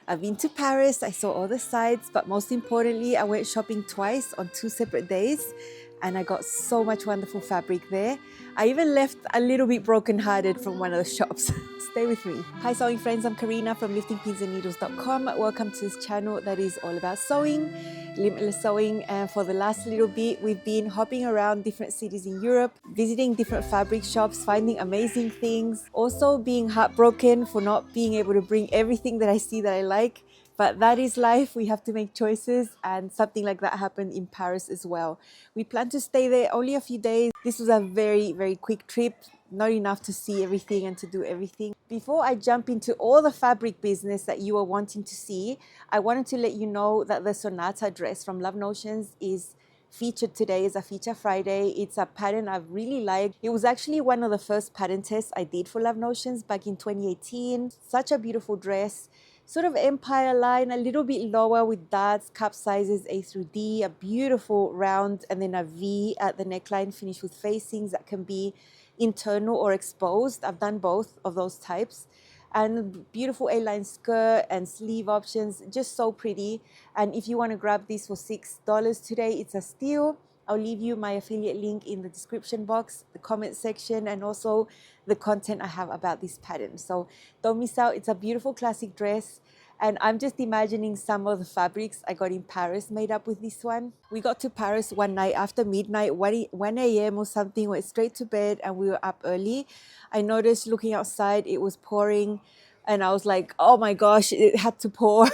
I've been to Paris, I saw all the sights, but most importantly, I went shopping twice on 2 separate days and I got so much wonderful fabric there. I even left a little bit brokenhearted from one of the shops. Stay with me. Hi sewing friends, I'm Karina from liftingpinsandneedles.com. Welcome to this channel that is all about sewing, limitless sewing, and for the last little bit we've been hopping around different cities in Europe, visiting different fabric shops, finding amazing things, also being heartbroken for not being able to bring everything that I see that I like. But that is life, we have to make choices, and something like that happened in Paris as well. We planned to stay there only a few days. This was a very quick trip, not enough to see everything and to do everything. Before I jump into all the fabric business that you are wanting to see, I wanted to let you know that the Sonata dress from Love Notions is featured today. It's a feature Friday. It's a pattern I've really liked. It was actually one of the first pattern tests I did for Love Notions back in 2018. Such a beautiful dress. Sort of empire line, a little bit lower with dots, cup sizes A through D, a beautiful round, and then a V at the neckline finished with facings that can be internal or exposed. I've done both of those types. And beautiful A-line skirt and sleeve options, just so pretty. And if you want to grab this for $6 today, it's a steal. I'll leave you my affiliate link in the description box, the comment section, and also the content I have about this pattern. So don't miss out. It's a beautiful classic dress. And I'm just imagining some of the fabrics I got in Paris made up with this one. We got to Paris one night after midnight, 1 a.m. or something, went straight to bed and we were up early. I noticed looking outside, it was pouring and I was like, oh my gosh, it had to pour.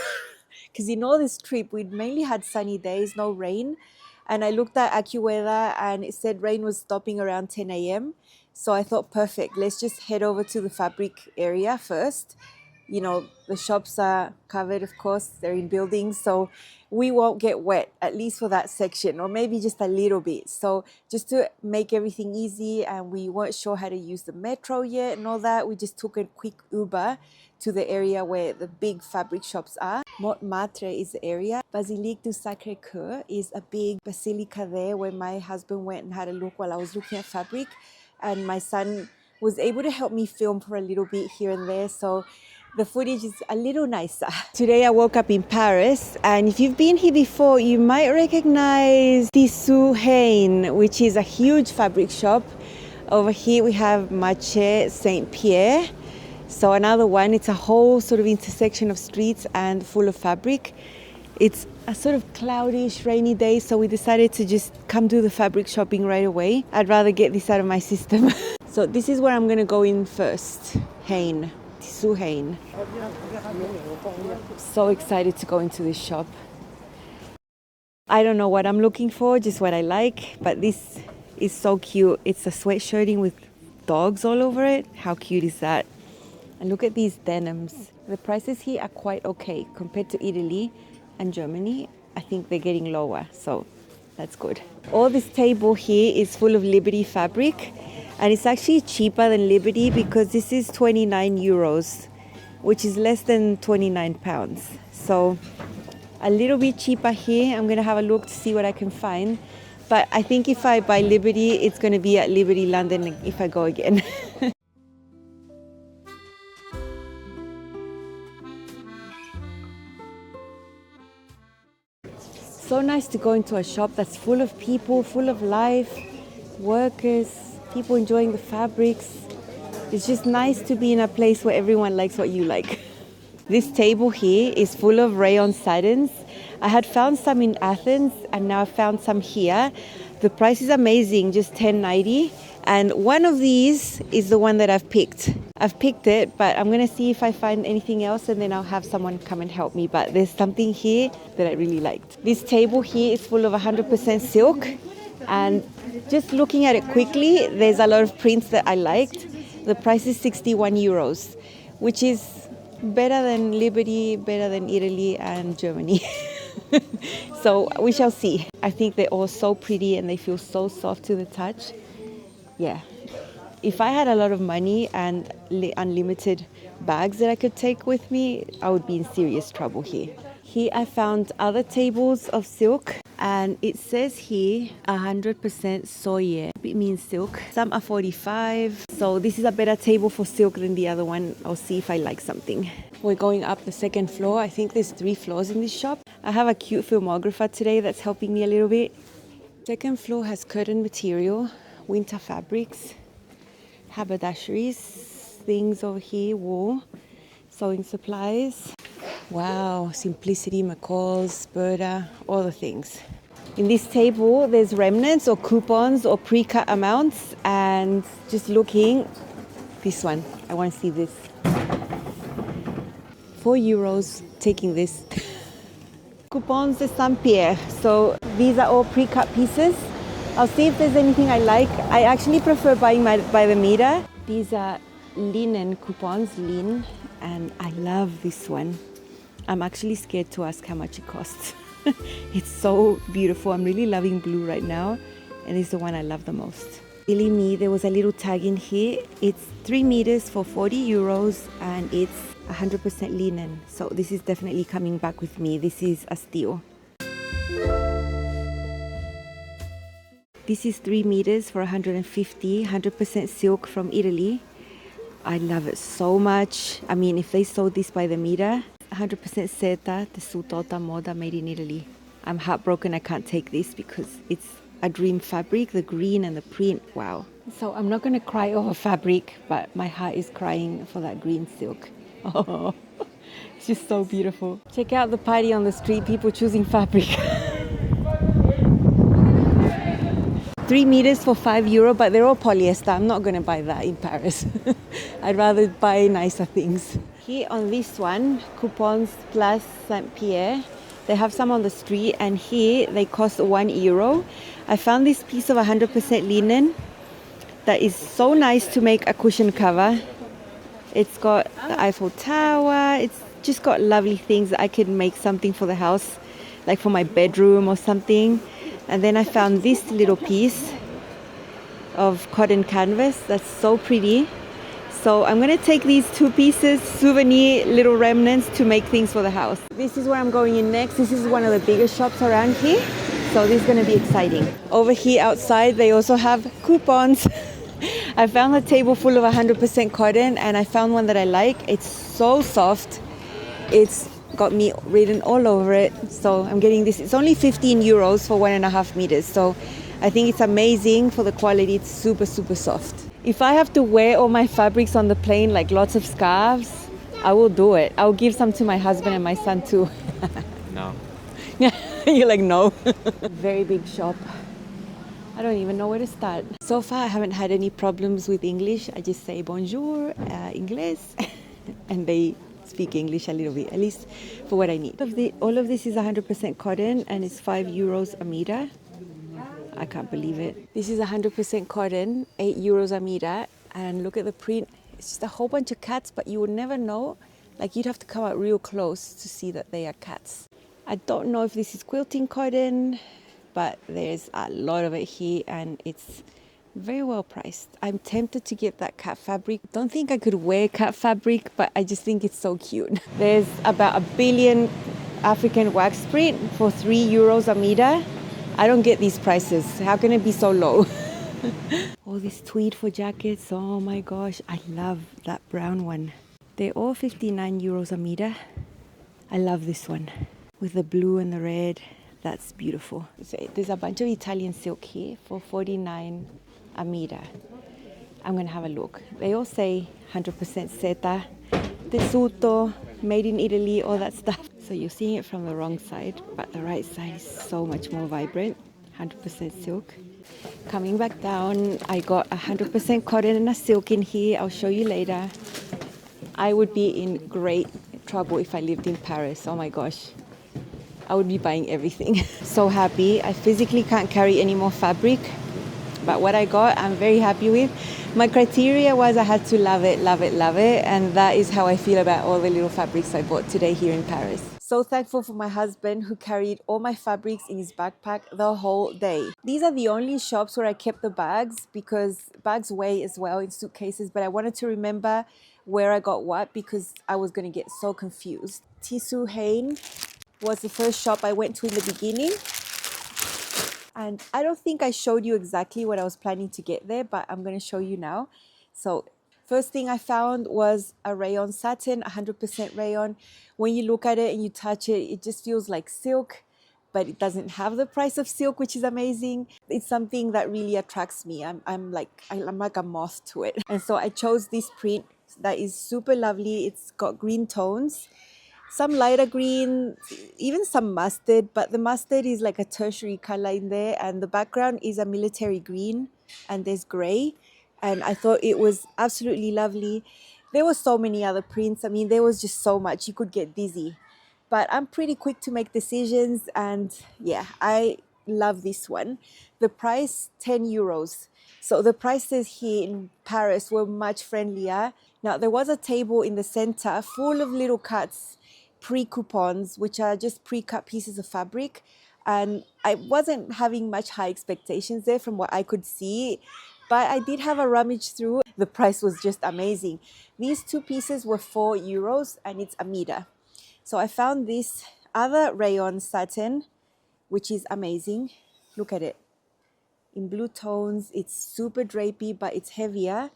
Because in all this trip, we'd mainly had sunny days, no rain. And I looked at AccuWeather and it said rain was stopping around 10 a.m. So I thought, perfect, let's just head over to the fabric area first. You know, the shops are covered, of course, they're in buildings, so we won't get wet, at least for that section, or maybe just a little bit. So just to make everything easy, and we weren't sure how to use the metro yet and all that, we just took a quick Uber to the area where the big fabric shops are. Montmartre is the area. Basilique du Sacré-Cœur is a big basilica there where my husband went and had a look while I was looking at fabric. And my son was able to help me film for a little bit here and there. So the footage is a little nicer. Today I woke up in Paris, and if you've been here before, you might recognize Tissu, which is a huge fabric shop. Over here we have Marché Saint Pierre. So another one, it's a whole sort of intersection of streets and full of fabric. It's a sort of cloudish, rainy day, so we decided to just come do the fabric shopping right away. I'd rather get this out of my system. So this is where I'm going to go in first, Tissu. So excited to go into this shop. I don't know what I'm looking for, just what I like, but this is so cute. It's a sweatshirting with dogs all over it. How cute is that? And look at these denims. The prices here are quite okay compared to Italy and Germany. I think they're getting lower, so that's good. All this table here is full of Liberty fabric, and it's actually cheaper than Liberty because this is 29 euros, which is less than 29 pounds. So a little bit cheaper here. I'm gonna have a look to see what I can find. But I think if I buy Liberty, it's gonna be at Liberty London if I go again. So nice to go into a shop that's full of people, full of life, workers, people enjoying the fabrics. It's just nice to be in a place where everyone likes what you like. This table here is full of rayon satins. I had found some in Athens and now I found some here. The price is amazing, just $10.90. And one of these is the one that I've picked. I've picked it, but I'm gonna see if I find anything else and then I'll have someone come and help me. But there's something here that I really liked. This table here is full of 100% silk. And just looking at it quickly, there's a lot of prints that I liked. The price is 61 euros, which is better than Liberty, better than Italy and Germany. So we shall see. I think they're all so pretty and they feel so soft to the touch. Yeah, if I had a lot of money and unlimited bags that I could take with me, I would be in serious trouble here. Here I found other tables of silk, and it says here 100% soye. It means silk. Some are 45, So this is a better table for silk than the other one. I'll see if I like something. We're going up the second floor. I think there's 3 floors in this shop. I have a cute filmographer today that's helping me a little bit. Second floor has curtain material, winter fabrics, haberdasheries, things over here, wool, sewing supplies. Wow, Simplicity, McCall's, Berta, all the things. In this table, there's remnants or coupons or pre-cut amounts, and just looking, this one, I want to see this. €4, taking this. Coupons de Saint Pierre. So these are all pre-cut pieces. I'll see if there's anything I like. I actually prefer buying by the meter. These are linen coupons, lean, and I love this one. I'm actually scared to ask how much it costs. It's so beautiful. I'm really loving blue right now, and it's the one I love the most. Silly me, there was a little tag in here. It's 3 meters for €40, and it's 100% linen. So this is definitely coming back with me. This is a steal. This is 3 meters for 150, 100% silk from Italy. I love it so much. I mean, if they sold this by the meter, 100% seta, tessuto alta moda, made in Italy. I'm heartbroken I can't take this because it's a dream fabric, the green and the print, wow. So I'm not going to cry over fabric, but my heart is crying for that green silk. Oh, it's just so beautiful. Check out the party on the street, people choosing fabric. 3 meters for €5, but they're all polyester. I'm not going to buy that in Paris. I'd rather buy nicer things. Here on this one, coupons plus Saint Pierre. They have some on the street, and here they cost €1. I found this piece of 100% linen that is so nice to make a cushion cover. It's got the Eiffel Tower. It's just got lovely things that I could make something for the house, like for my bedroom or something. And then I found this little piece of cotton canvas that's so pretty. So I'm going to take these 2 pieces, souvenir little remnants, to make things for the house. This is where I'm going in next. This is one of the biggest shops around here. So this is going to be exciting. Over here outside, they also have coupons. I found a table full of 100% cotton, and I found one that I like. It's so soft. It's got me written all over it. So I'm getting this. It's only €15 for 1.5 meters. So I think it's amazing for the quality. It's super, super soft. If I have to wear all my fabrics on the plane, like lots of scarves, I will do it. I'll give some to my husband and my son too. No. You're like, no. Very big shop. I don't even know where to start. So far, I haven't had any problems with English. I just say bonjour, Inglés, and they speak English a little bit, at least for what I need. All of this is 100% cotton, and it's €5 a meter. I can't believe it. This is 100% cotton, €8 a meter, and look at the print. It's just a whole bunch of cats, but you would never know. Like, you'd have to come out real close to see that they are cats. I don't know if this is quilting cotton, but there's a lot of it here, and it's very well priced. I'm tempted to get that cat fabric. Don't think I could wear cat fabric, but I just think it's so cute. There's about 1 billion African wax print for €3 a meter. I don't get these prices. How can it be so low? All this tweed for jackets. Oh my gosh, I love that brown one. They're all €59 a meter. I love this one with the blue and the red. That's beautiful. So there's a bunch of Italian silk here for $49 a meter. I'm gonna have a look. They all say 100% seta, tessuto, made in Italy, all that stuff. So you're seeing it from the wrong side, but the right side is so much more vibrant. 100% silk. Coming back down, I got 100% cotton and a silk in here. I'll show you later. I would be in great trouble if I lived in Paris. Oh my gosh. I would be buying everything. So happy. I physically can't carry any more fabric, but what I got, I'm very happy with. My criteria was I had to love it, love it, love it. And that is how I feel about all the little fabrics I bought today here in Paris. So thankful for my husband who carried all my fabrics in his backpack the whole day. These are the only shops where I kept the bags because bags weigh as well in suitcases, but I wanted to remember where I got what because I was going to get so confused. Tissu Reine was the first shop I went to in the beginning. And I don't think I showed you exactly what I was planning to get there, but I'm going to show you now. So first thing I found was a rayon satin, 100% rayon. When you look at it and you touch it, it just feels like silk, but it doesn't have the price of silk, which is amazing. It's something that really attracts me. I'm like a moth to it. And so I chose this print that is super lovely. It's got green tones, some lighter green, even some mustard, but the mustard is like a tertiary color in there, and the background is a military green, and there's gray. And I thought it was absolutely lovely. There were so many other prints. I mean, there was just so much, you could get dizzy. But I'm pretty quick to make decisions, and yeah, I love this one. The price, 10 euros. So the prices here in Paris were much friendlier. Now, there was a table in the center full of little cuts, pre-coupons, which are just pre-cut pieces of fabric. And I wasn't having much high expectations there from what I could see, but I did have a rummage through. The price was just amazing. These two pieces were 4 euros and it's a meter. So I found this other rayon satin, which is amazing. Look at it. In blue tones, it's super drapey, but it's heavier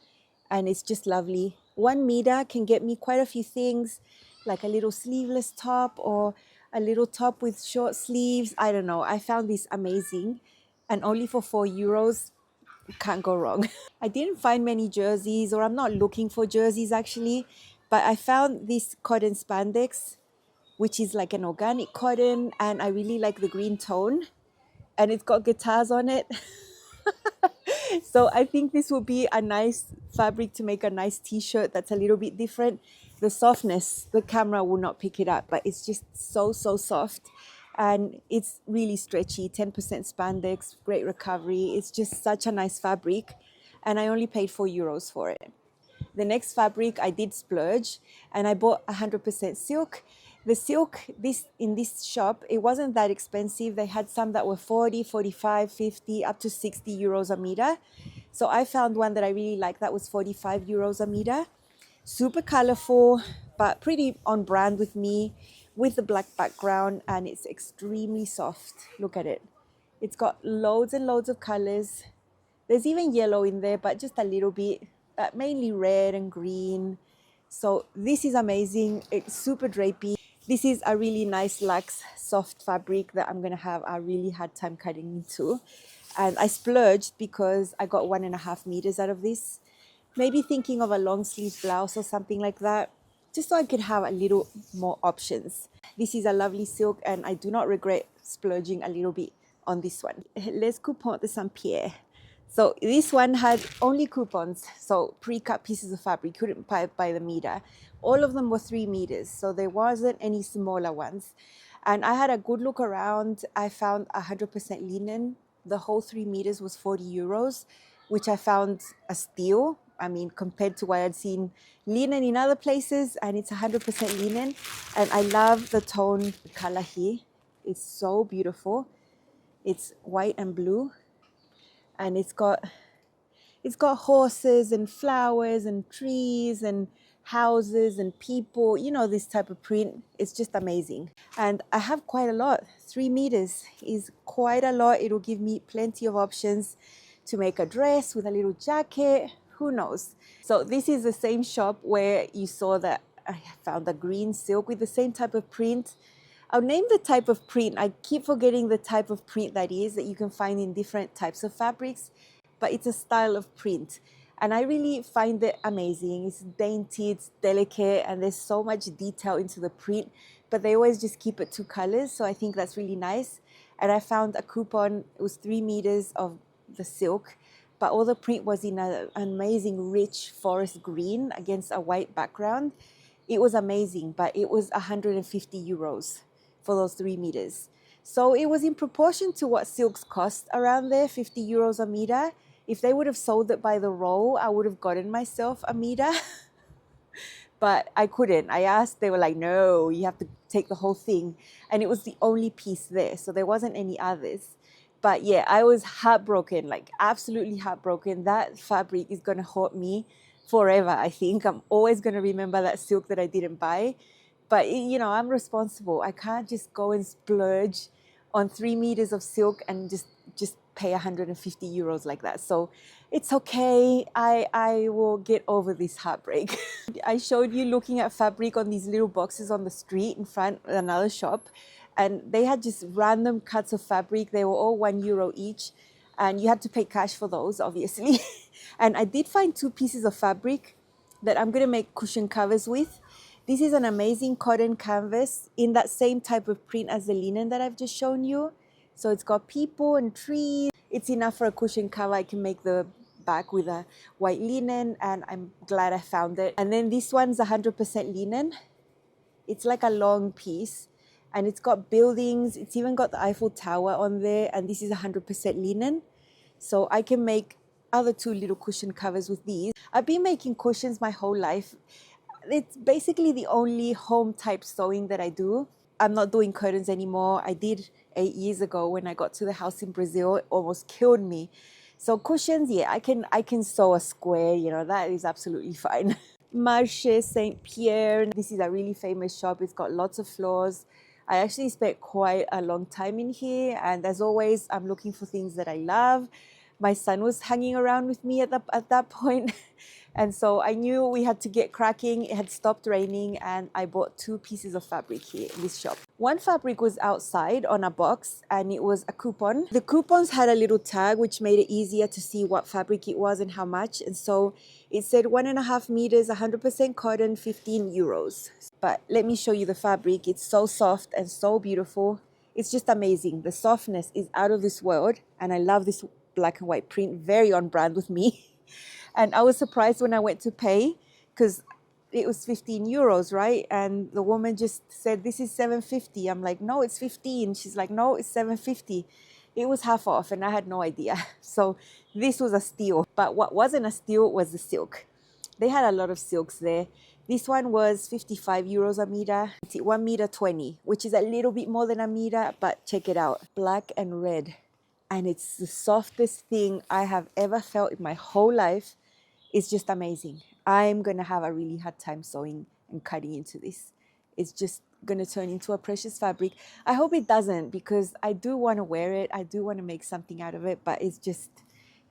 and it's just lovely. 1 meter can get me quite a few things, like a little sleeveless top or a little top with short sleeves. I don't know. I found this amazing, and only for 4 euros, can't go wrong. I didn't find many jerseys, or I'm not looking for jerseys actually, but I found this cotton spandex, which is like an organic cotton, and I really like the green tone, and it's got guitars on it. So I think this will be a nice fabric to make a nice t-shirt that's a little bit different. The softness, the camera will not pick it up, but it's just so soft, and it's really stretchy. 10% spandex, great recovery. It's just such a nice fabric, and I only paid 4 euros for it. The next fabric I did splurge, and I bought 100% silk. The silk in this shop, it wasn't that expensive. They had some that were 40, 45, 50, up to 60 euros a meter. So I found one that I really liked that was 45 euros a meter. Super colorful, but pretty on brand with me, with the black background, and it's extremely soft. Look at it. It's got loads and loads of colors. There's even yellow in there, but just a little bit, but mainly red and green. So this is amazing. It's super drapey. This is a really nice luxe soft fabric that I'm gonna have a really hard time cutting into. And I splurged because I got 1.5 meters out of this. Maybe thinking of a long sleeve blouse or something like that, just so I could have a little more options. This is a lovely silk, and I do not regret splurging a little bit on this one. Les Coupons de Saint Pierre. So this one had only coupons, so pre-cut pieces of fabric, couldn't buy by the meter. All of them were 3 meters, so there wasn't any smaller ones. And I had a good look around. I found 100% linen. The whole 3 meters was 40 euros, which I found a steal. I mean, compared to what I'd seen linen in other places, and it's 100% linen. And I love the tone, the color here. It's so beautiful. It's white and blue, and it's got horses and flowers and trees and houses and people, you know, this type of print. It's just amazing. And I have quite a lot. 3 meters is quite a lot. It'll give me plenty of options to make a dress with a little jacket. Who knows? So this is the same shop where you saw that I found a green silk with the same type of print. I'll name the type of print. I keep forgetting the type of print that you can find in different types of fabrics, but it's a style of print. And I really find it amazing. It's dainty, it's delicate, and there's so much detail into the print, but they always just keep it 2 colors. So I think that's really nice. And I found a coupon. It was 3 meters of the silk, but all the print was in an amazing rich forest green against a white background. It was amazing, but it was 150 euros for those 3 meters. So it was in proportion to what silks cost around there, 50 euros a meter. If they would have sold it by the roll, I would have gotten myself a meter. But I couldn't. I asked, they were like, no, you have to take the whole thing. And it was the only piece there, so there wasn't any others. But yeah, I was heartbroken, like absolutely heartbroken. That fabric is gonna haunt me forever, I think. I'm always gonna remember that silk that I didn't buy. But you know, I'm responsible. I can't just go and splurge on 3 meters of silk and just pay 150 euros like that. So it's okay. I will get over this heartbreak. I showed you looking at fabric on these little boxes on the street in front of another shop, and they had just random cuts of fabric. They were all €1 each, and you had to pay cash for those, obviously. And I did find 2 pieces of fabric that I'm going to make cushion covers with. This is an amazing cotton canvas in that same type of print as the linen that I've just shown you. So it's got people and trees. It's enough for a cushion cover. I can make the back with a white linen, and I'm glad I found it. And then this one's 100% linen. It's like a long piece, and it's got buildings. It's even got the Eiffel Tower on there, and this is 100% linen. So I can make other 2 little cushion covers with these. I've been making cushions my whole life. It's basically the only home type sewing that I do. I'm not doing curtains anymore. I did 8 years ago when I got to the house in Brazil. It almost killed me. So cushions, yeah, I can sew a square, you know, that is absolutely fine. Marché Saint Pierre. This is a really famous shop. It's got lots of floors. I actually spent quite a long time in here, and as always, I'm looking for things that I love. My son was hanging around with me at that point. And so I knew we had to get cracking. It had stopped raining, and I bought 2 pieces of fabric here in this shop. One fabric was outside on a box, and it was a coupon. The coupons had a little tag which made it easier to see what fabric it was and how much. And so it said 1.5 meters, 100% cotton, 15 euros. But let me show you the fabric. It's so soft and so beautiful. It's just amazing. The softness is out of this world, and I love this black and white print, very on brand with me. And I was surprised when I went to pay, because it was 15 euros, right? And the woman just said, this is 7.50. I'm like, no, it's 15. She's like, no, it's 7.50. It was half off, and I had no idea. So this was a steal. But what wasn't a steal was the silk. They had a lot of silks there. This one was 55 euros a meter. It's 1 meter 20, which is a little bit more than a meter, but check it out. Black and red. And it's the softest thing I have ever felt in my whole life. It's just amazing. I'm going to have a really hard time sewing and cutting into this. It's just going to turn into a precious fabric. I hope it doesn't, because I do want to wear it. I do want to make something out of it, but it's just,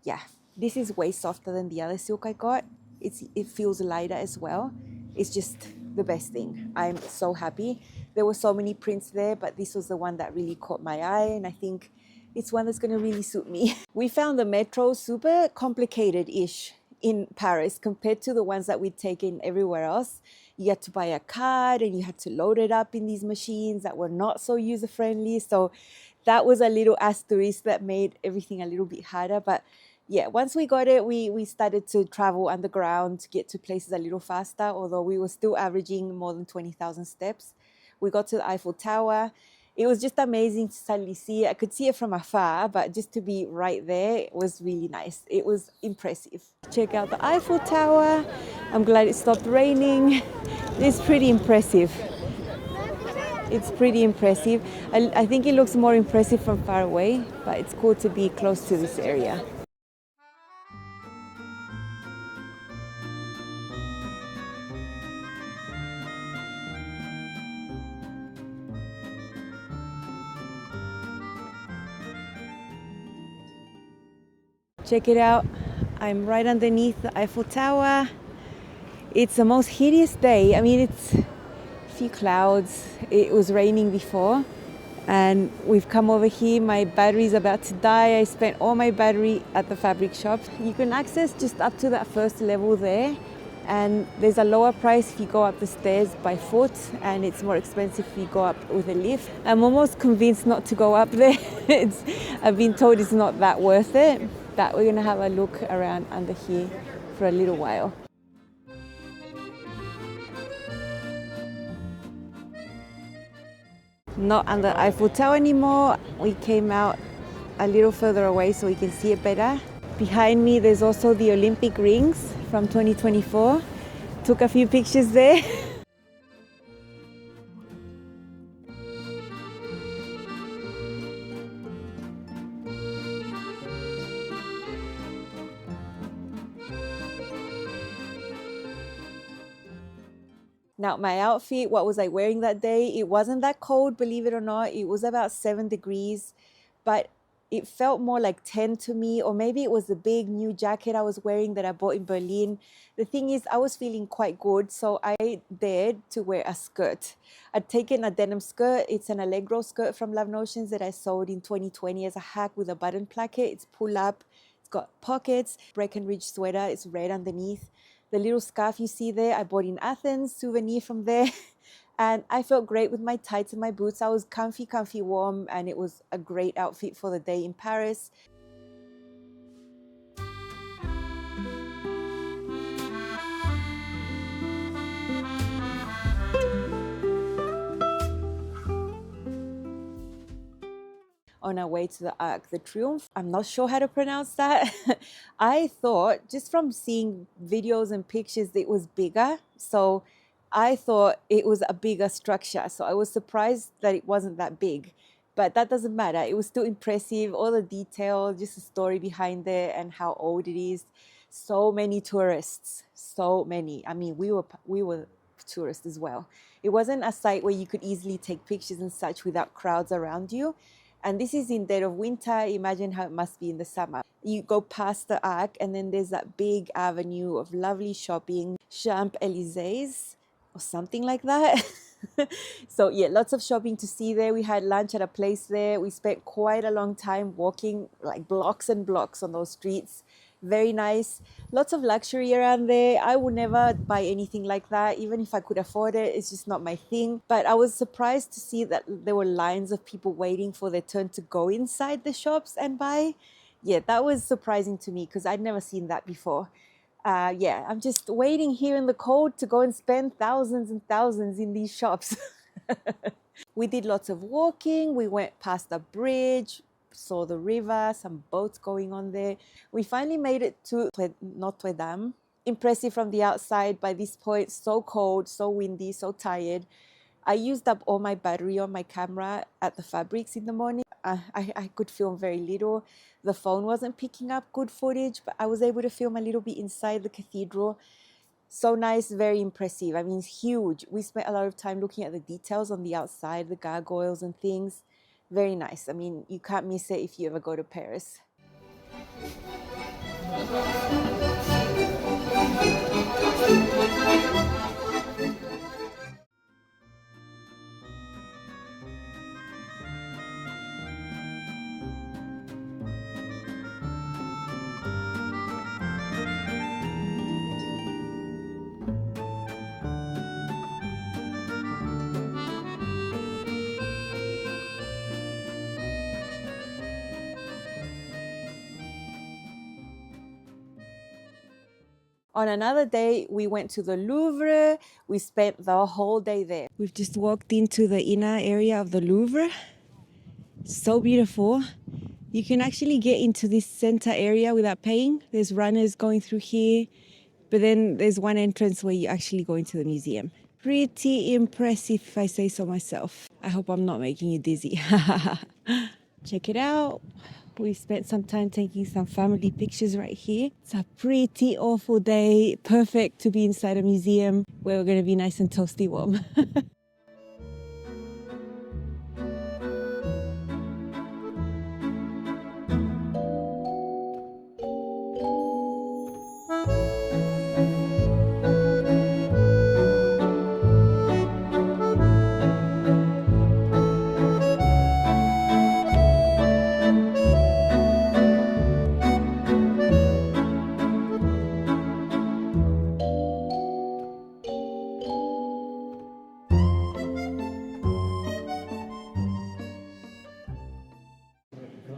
yeah. This is way softer than the other silk I got. It feels lighter as well. It's just the best thing. I'm so happy. There were so many prints there, but this was the one that really caught my eye, and I think it's one that's going to really suit me. We found the metro super complicated-ish in Paris compared to the ones that we'd taken everywhere else. You had to buy a card, and you had to load it up in these machines that were not so user-friendly. So that was a little asterisk that made everything a little bit harder. But yeah, once we got it, we started to travel underground to get to places a little faster, although we were still averaging more than 20,000 steps. We got to the Eiffel Tower. It was just amazing to suddenly see it. I could see it from afar, but just to be right there was really nice. It was impressive. Check out the Eiffel Tower. I'm glad it stopped raining. It's pretty impressive. It's pretty impressive. I think it looks more impressive from far away, but it's cool to be close to this area. Check it out. I'm right underneath the Eiffel Tower. It's the most hideous day. I mean, it's a few clouds. It was raining before, and we've come over here. My battery's about to die. I spent all my battery at the fabric shop. You can access just up to that first level there, and there's a lower price if you go up the stairs by foot, and it's more expensive if you go up with a lift. I'm almost convinced not to go up there. I've been told it's not that worth it. But we're going to have a look around under here for a little while. Not under Eiffel Tower anymore. We came out a little further away so we can see it better. Behind me there's also the Olympic rings from 2024. Took a few pictures there. Now, my outfit, what was I wearing that day? It wasn't that cold, believe it or not. It was about 7 degrees, but it felt more like 10 to me, or maybe it was the big new jacket I was wearing that I bought in Berlin. The thing is, I was feeling quite good, so I dared to wear a skirt. I'd taken a denim skirt. It's an Allegro skirt from Love Notions that I sold in 2020 as a hack with a button placket. It's pull up, it's got pockets, Breckenridge sweater, it's red underneath. The little scarf you see there, I bought in Athens, souvenir from there. And I felt great with my tights and my boots. I was comfy warm, and it was a great outfit for the day in Paris. On our way to the Arc de Triomphe. I'm not sure how to pronounce that. I thought, just from seeing videos and pictures, it was bigger. So I thought it was a bigger structure. So I was surprised that it wasn't that big. But that doesn't matter. It was still impressive. All the detail, just the story behind it and how old it is. So many tourists. So many. I mean, we were tourists as well. It wasn't a site where you could easily take pictures and such without crowds around you. And this is in dead of winter. Imagine how it must be in the summer. You go past the Arc, and then there's that big avenue of lovely shopping, Champs-Élysées or something like that. So yeah, lots of shopping to see there. We had lunch at a place there. We spent quite a long time walking like blocks and blocks on those streets. Very nice. Lots of luxury around there. I would never buy anything like that, even if I could afford it. It's just not my thing. But I was surprised to see that there were lines of people waiting for their turn to go inside the shops and buy. Yeah, that was surprising to me because I'd never seen that before. Yeah, I'm just waiting here in the cold to go and spend thousands and thousands in these shops. We did lots of walking. We went past the bridge, saw the river, some boats going on there. We finally made it to Notre Dame. Impressive from the outside. By this point, so cold, so windy, so tired. I used up all my battery on my camera at the Fabrics in the morning. I could film very little. The phone wasn't picking up good footage, but I was able to film a little bit inside the cathedral. So nice, very impressive. I mean, it's huge. We spent a lot of time looking at the details on the outside, the gargoyles and things. Very nice. I mean, you can't miss it if you ever go to Paris. On another day, we went to the Louvre. We spent the whole day there. We've just walked into the inner area of the Louvre. So beautiful. You can actually get into this center area without paying. There's runners going through here, but then there's one entrance where you actually go into the museum. Pretty impressive, if I say so myself. I hope I'm not making you dizzy. Check it out. We spent some time taking some family pictures right here. It's a pretty awful day. Perfect to be inside a museum where we're going to be nice and toasty warm.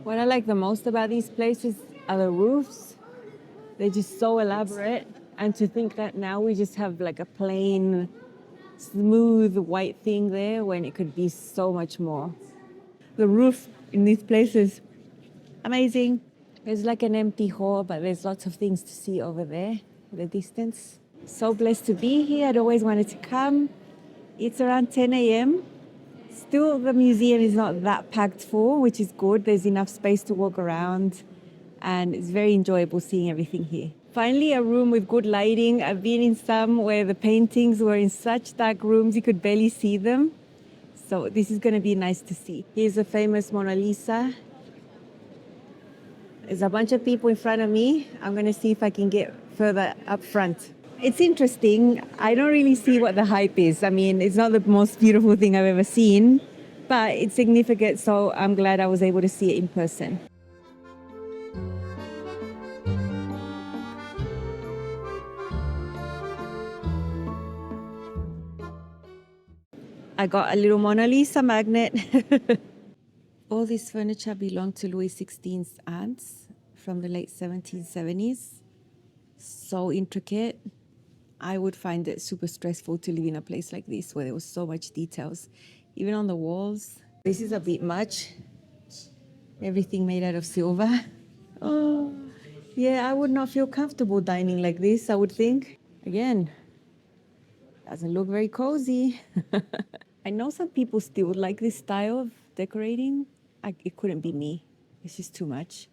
What I like the most about these places are the roofs. They're just so elaborate. And to think that now we just have like a plain, smooth white thing there when it could be so much more. The roof in these places, amazing. There's like an empty hall, but there's lots of things to see over there in the distance. So blessed to be here. I'd always wanted to come. It's around 10 a.m. Still, the museum is not that packed full, which is good. There's enough space to walk around, and it's very enjoyable seeing everything here. Finally, a room with good lighting. I've been in some where the paintings were in such dark rooms you could barely see them. So this is going to be nice to see. Here's a famous Mona Lisa. There's a bunch of people in front of me. I'm going to see if I can get further up front. It's interesting. I don't really see what the hype is. I mean, it's not the most beautiful thing I've ever seen, but it's significant, so I'm glad I was able to see it in person. I got a little Mona Lisa magnet. All this furniture belonged to Louis XVI's aunts from the late 1770s. So intricate. I would find it super stressful to live in a place like this where there was so much details, even on the walls. This is a bit much. Everything made out of silver. Oh, yeah, I would not feel comfortable dining like this, I would think. Again, doesn't look very cozy. I know some people still like this style of decorating. It couldn't be me. It's just too much.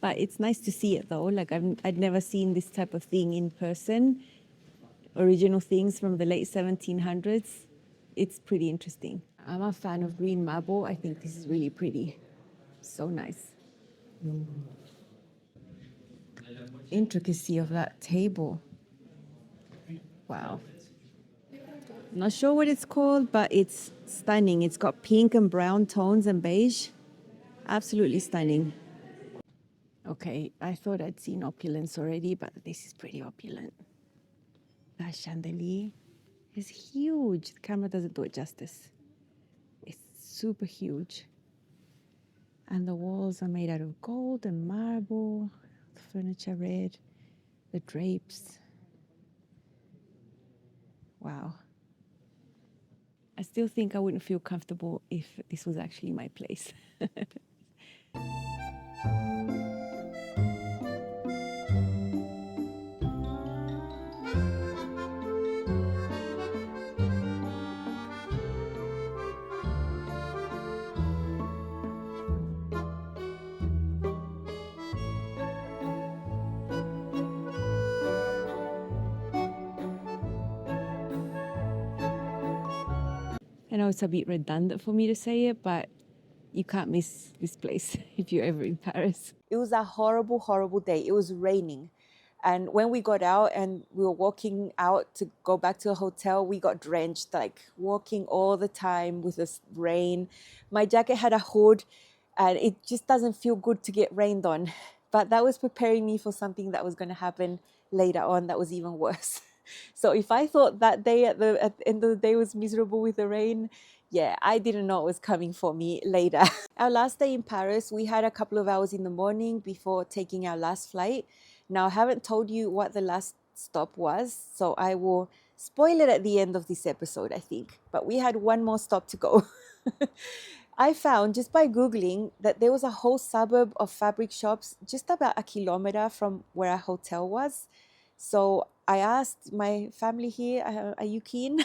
But it's nice to see it though. Like I'd never seen this type of thing in person. Original things from the late 1700s. It's pretty interesting. I'm a fan of green marble. I think this is really pretty. So nice. Intricacy of that table. Wow. Not sure what it's called, but it's stunning. It's got pink and brown tones and beige. Absolutely stunning. Okay, I thought I'd seen opulence already, but this is pretty opulent. That chandelier is huge. The camera doesn't do it justice. It's super huge. And the walls are made out of gold and marble, the furniture red, the drapes. Wow. I still think I wouldn't feel comfortable if this was actually my place. I know it's a bit redundant for me to say it, but you can't miss this place if you're ever in Paris. It was a horrible, horrible day. It was raining. And when we got out and we were walking out to go back to a hotel, we got drenched, like walking all the time with this rain. My jacket had a hood and it just doesn't feel good to get rained on. But that was preparing me for something that was going to happen later on that was even worse. So if I thought that day at the end of the day was miserable with the rain, yeah, I didn't know it was coming for me later. Our last day in Paris, we had a couple of hours in the morning before taking our last flight. Now, I haven't told you what the last stop was, so I will spoil it at the end of this episode, I think. But we had one more stop to go. I found just by Googling that there was a whole suburb of fabric shops just about a kilometer from where our hotel was. So I asked my family here, are you keen?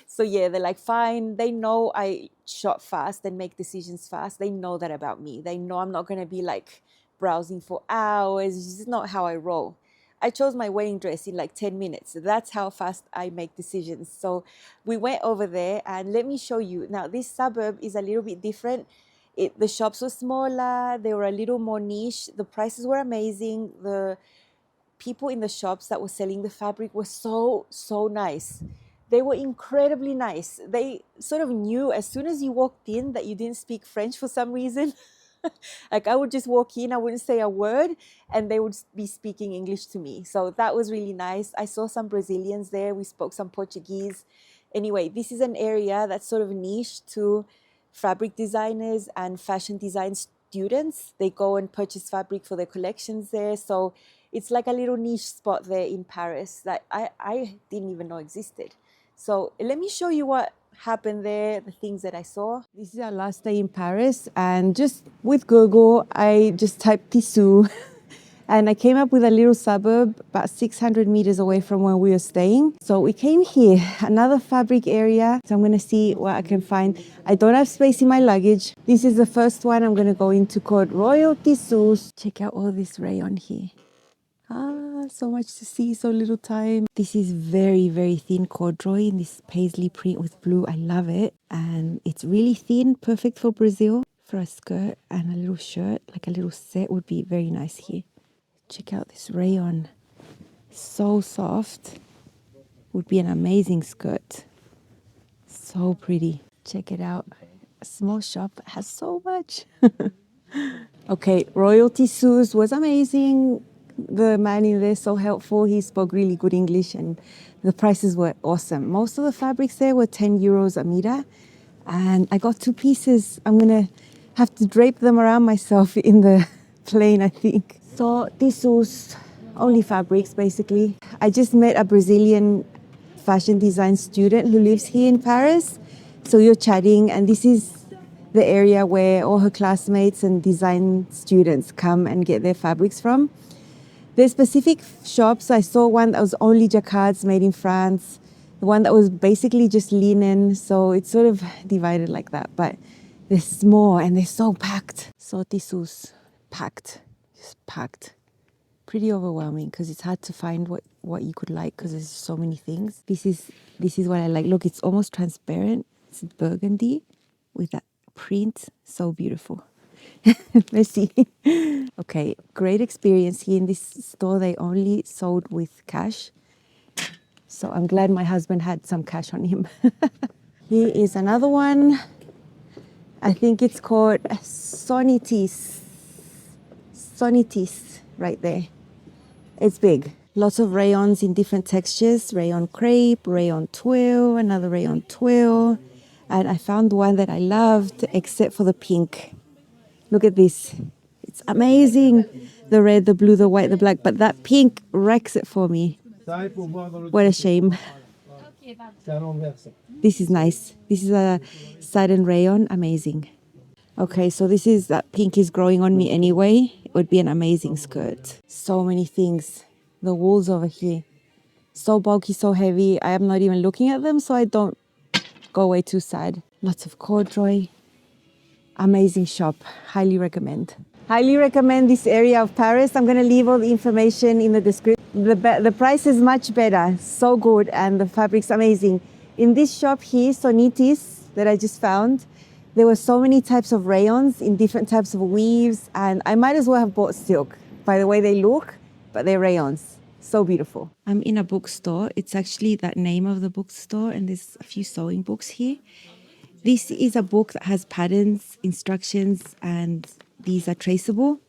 So yeah, they're like, fine. They know I shop fast and make decisions fast. They know that about me. They know I'm not going to be like browsing for hours. It's just not how I roll. I chose my wedding dress in like 10 minutes. That's how fast I make decisions. So we went over there and let me show you. Now, this suburb is a little bit different. The shops were smaller. They were a little more niche. The prices were amazing. The people in the shops that were selling the fabric were so nice. They were incredibly nice. They sort of knew as soon as you walked in that you didn't speak French for some reason. Like I would just walk in, I wouldn't say a word, and they would be speaking English to me. So that was really nice. I saw some Brazilians there. We spoke some Portuguese. Anyway, this is an area that's sort of niche to fabric designers and fashion design students. They go and purchase fabric for their collections there. So it's like a little niche spot there in Paris that I didn't even know existed. So let me show you what happened there, the things that I saw. This is our last day in Paris, and just with Google, I just typed Tissu and I came up with a little suburb about 600 meters away from where we were staying. So we came here, another fabric area. So I'm going to see what I can find. I don't have space in my luggage. This is the first one I'm going to go into called Royal Tissus. Check out all this rayon here. So much to see, so little time. This is very, very thin corduroy in this paisley print with blue. I love it. And it's really thin, perfect for Brazil. for a skirt and a little shirt, like a little set would be very nice here. Check out this rayon. So soft. Would be an amazing skirt. So pretty. Check it out. A small shop has so much. Okay, Royal Tissus was amazing. The man in there so helpful. He spoke really good English and the prices were awesome. Most of the fabrics there were 10 euros a meter. And I got 2 pieces. I'm gonna have to drape them around myself in the plane, I think. So Tissus, only fabrics basically. I just met a Brazilian fashion design student who lives here in Paris. So you're chatting, and this is the area where all her classmates and design students come and get their fabrics from. There's specific shops. I saw one that was only jacquards made in France, the one that was basically just linen. So it's sort of divided like that, but there's more and they're so packed. So Tissus, packed, just packed. Pretty overwhelming because it's hard to find what you could like because there's so many things. This is what I like. Look, it's almost transparent. It's burgundy with that print. So beautiful. Messy. Okay, great experience here in this store. They only sold with cash. So I'm glad my husband had some cash on him. Here is another one. I think it's called Sonitis. Sonitis, right there. It's big. Lots of rayons in different textures. Rayon crepe, rayon twill, another rayon twill. And I found one that I loved except for the pink. Look at this. It's amazing. The red, the blue, the white, the black. But that pink wrecks it for me. What a shame. This is nice. This is a satin rayon. Amazing. Okay, so that pink is growing on me anyway. It would be an amazing skirt. So many things. The wools over here. So bulky, so heavy. I am not even looking at them, so I don't go away too sad. Lots of corduroy. Amazing shop. Highly recommend. Highly recommend this area of Paris. I'm going to leave all the information in the description. The price is much better. So good. And the fabric's amazing. In this shop here, Sonitis, that I just found, there were so many types of rayons in different types of weaves. And I might as well have bought silk by the way they look, but they're rayons. So beautiful. I'm in a bookstore. It's actually that name of the bookstore. And there's a few sewing books here. This is a book that has patterns, instructions, and these are traceable.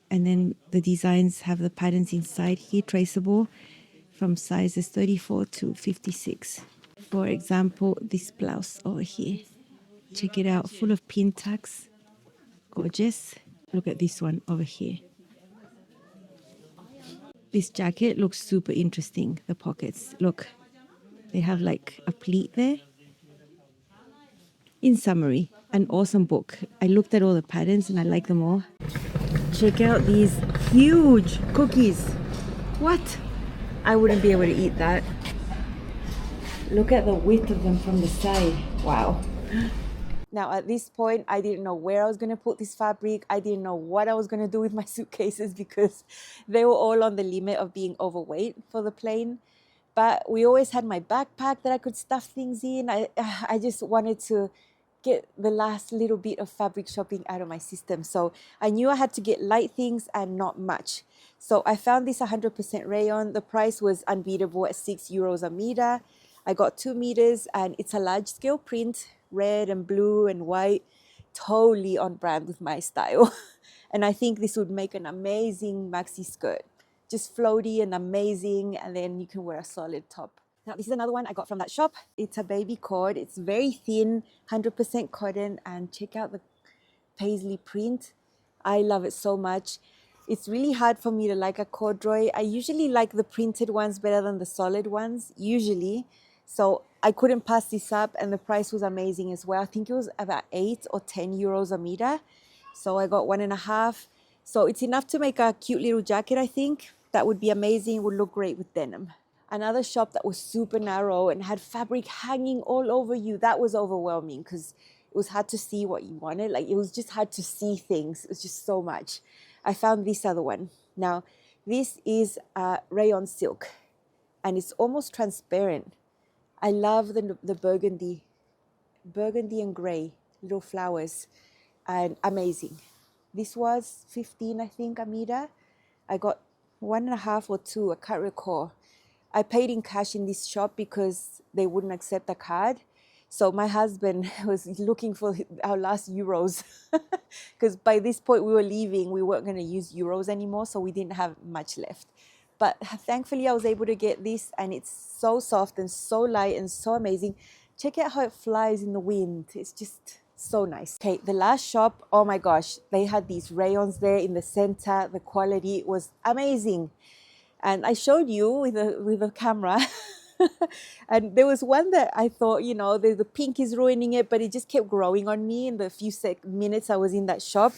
And then the designs have the patterns inside here, traceable from sizes 34 to 56. For example, this blouse over here. Check it out, full of pin tags. Gorgeous. Look at this one over here. This jacket looks super interesting, the pockets. Look, they have like a pleat there. In summary, an awesome book. I looked at all the patterns and I like them all. Check out these huge cookies. What? I wouldn't be able to eat that. Look at the width of them from the side. Wow. Now at this point, I didn't know where I was going to put this fabric. I didn't know what I was going to do with my suitcases because they were all on the limit of being overweight for the plane. But we always had my backpack that I could stuff things in. I just wanted to get the last little bit of fabric shopping out of my system. So I knew I had to get light things and not much. So I found this 100% rayon. The price was unbeatable at 6 euros a meter. I got 2 meters and it's a large scale print, red and blue and white, totally on brand with my style. And I think this would make an amazing maxi skirt. Just floaty and amazing, and then you can wear a solid top. Now this is another one I got from that shop. It's a baby cord. It's very thin, 100% cotton, and check out the paisley print. I love it so much. It's really hard for me to like a corduroy. I usually like the printed ones better than the solid ones, usually. So I couldn't pass this up, and the price was amazing as well. I think it was about 8 or 10 euros a meter. So I got 1.5. So it's enough to make a cute little jacket, I think. That would be amazing. It would look great with denim. Another shop that was super narrow and had fabric hanging all over you. That was overwhelming because it was hard to see what you wanted. Like, it was just hard to see things. It was just so much. I found this other one. Now, this is rayon silk and it's almost transparent. I love the burgundy and gray little flowers. and amazing. This was 15, I think, a meter. I got 1.5 or 2, I can't recall. I paid in cash in this shop because they wouldn't accept a card. So my husband was looking for our last euros because by this point we were leaving. We weren't going to use euros anymore, so we didn't have much left. But thankfully I was able to get this, and it's so soft and so light and so amazing. Check out how it flies in the wind. It's just so nice. Okay, the last shop, oh my gosh, they had these rayons there in the center. The quality was amazing. And I showed you with a camera. And there was one that I thought, the pink is ruining it, but it just kept growing on me in the few minutes I was in that shop.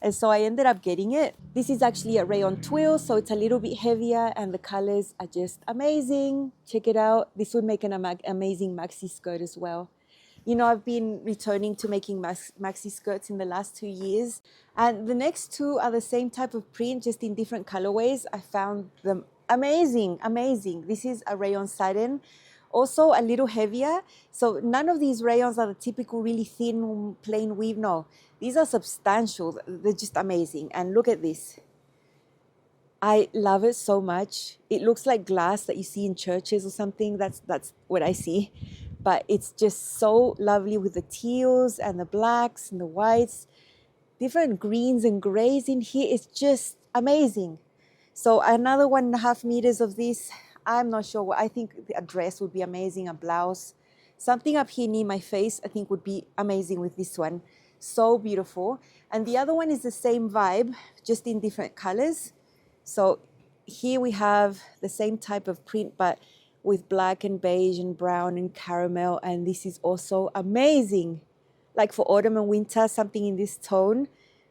And so I ended up getting it. This is actually a rayon twill, so it's a little bit heavier, and the colors are just amazing. Check it out. This would make an amazing maxi skirt as well. I've been returning to making maxi skirts in the last 2 years. And the next two are the same type of print, just in different colorways. I found them amazing, amazing. This is a rayon satin, also a little heavier. So none of these rayons are the typical really thin, plain weave. No, these are substantial. They're just amazing. And look at this. I love it so much. It looks like glass that you see in churches or something. That's what I see. But it's just so lovely with the teals and the blacks and the whites, different greens and grays in here. It's just amazing. So another 1.5 meters of this. I'm not sure what. I think a dress would be amazing, a blouse. Something up here near my face I think would be amazing with this one. So beautiful. And the other one is the same vibe, just in different colors. So here we have the same type of print, but with black and beige and brown and caramel. And this is also amazing. Like for autumn and winter, something in this tone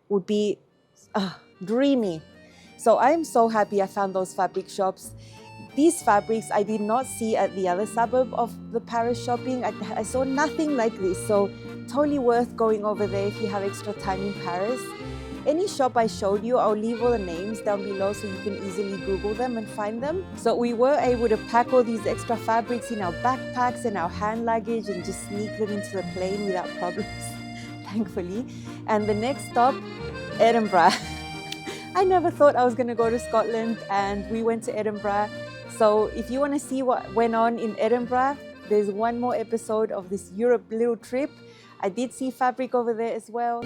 would be dreamy. So I'm so happy I found those fabric shops. These fabrics I did not see at the other suburb of the Paris shopping. I saw nothing like this. So totally worth going over there if you have extra time in Paris. Any shop I showed you, I'll leave all the names down below so you can easily Google them and find them. So we were able to pack all these extra fabrics in our backpacks and our hand luggage and just sneak them into the plane without problems, thankfully. And the next stop, Edinburgh. I never thought I was going to go to Scotland, and we went to Edinburgh. So if you want to see what went on in Edinburgh, there's one more episode of this Europe little trip. I did see fabric over there as well.